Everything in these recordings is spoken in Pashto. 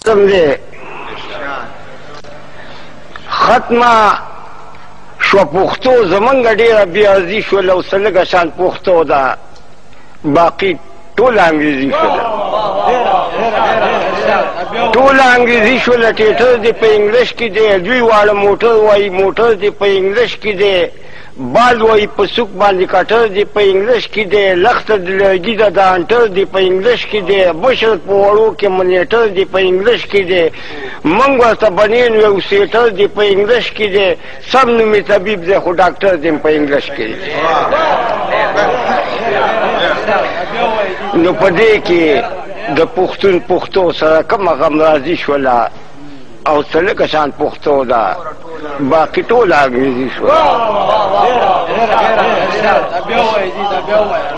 سمجھے ختمه شو پښتو زمونږ ډېره بېارزي شوله اوس لږه شان پښتو ده باقي ټوله انګریزي شوله ټوله انګریزي شوله ټیټر دې په انګلیش کې دی دوی واړه موټر وایي موټر دې په انګلیش کې دی بال وایي په سوک باندې کټر دې په انګلیش کې دی لخته د لرګي ده د انټر دې په انګلیش کې دی بشر په وړو کې منیټر دې په انګلیش کې دی موږ ورته بنین ویو سیټر دې په انګلیش کې دی سم نومې طبیب دی خو ډاکټر دې په انګلیش کې دی نو په دې کې د پښتون پښتو سره کومه غمرازي شوله او څه لږه شان پښتو ده باقي ټوله انګریزي شوله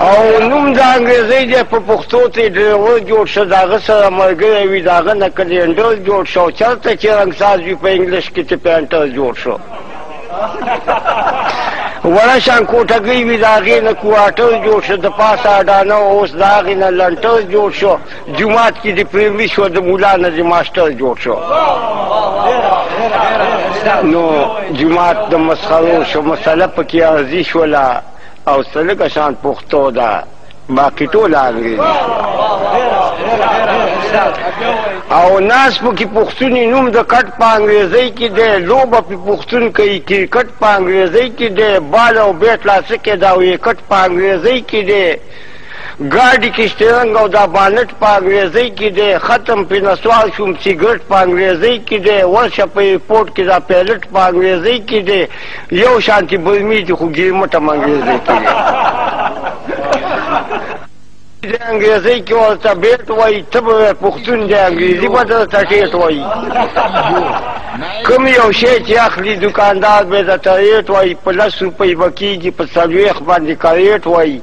او نوم د انګریزۍ دی په پښتو ته ډریور جوړ شه د هغه سره ملګری وي د هغه نه کلینډر جوړ شه او چېرته چې رنګساز وي په انګلیش کې چې پینټر جوړ شو وړه شان کوټګۍ وي د هغې نه کوارټر جوړ شو د پاسه اډانه اوس د هغې نه لنټر جوړ شو جومات کې د پریمري شو د مولا نه د ماسټر جوړ شو نو جومات د مسخرو شو مسله پکې ارزي شوله او څه لږه شان پښتو ده باقي ټوله انګریزي او ناس پکې پښتوني نوم د کټ په انګریزۍ کې دی لوبه پې پښتون کوي کرکټ په انګریزۍ کې دی بال او بیټ لاسکې دا ویکټ په انګریزۍ کې دی ګاډي کې سټرنګ او دا بانټ په انګریزۍ کې دی ختم پې نسوار شوم سیګرټ په انګریزۍ کې دی ورشه په ایرپورټ کې دا پیلټ په انګریزۍ کې دی یو شانتي برمي دي خو ګیرمټ هم انګریزۍ کې دی د انګریزۍ کې ورته بیټ وایي ته به پښتون دی انګریزي به درته ټیټ وایي کوم یو شی چې اخلي دوکاندار به درته ریټ وایي په 10 روپۍ به کېږي په 40 باندې کریټ وایي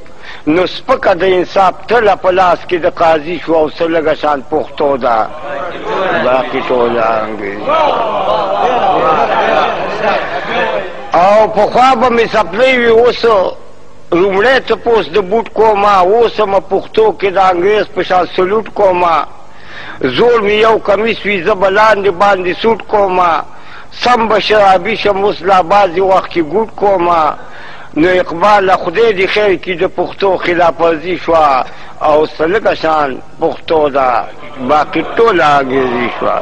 نو سپکه د انصاف تله په لاس کې د قاضي شو او څه لږه شان پښتو ده باقي ټوله انګریزي او پخوا به مې سپلی وي اوس لومړی تپوس د بوټ کومه اوس هم پښتو کې د انګریز په شان سلوټ کومه زوړ مې یو کمیس وي زه به لاندې باندې سوټ کومه سم به شرابي شم اوس لا بعضې وخت کې ګوټ کومه نو اقبال خدای دې خیر کړي د پښتو خلاف ورزي شوه او څه لږه شان پښتو ده باقي ټوله انګریزي شوه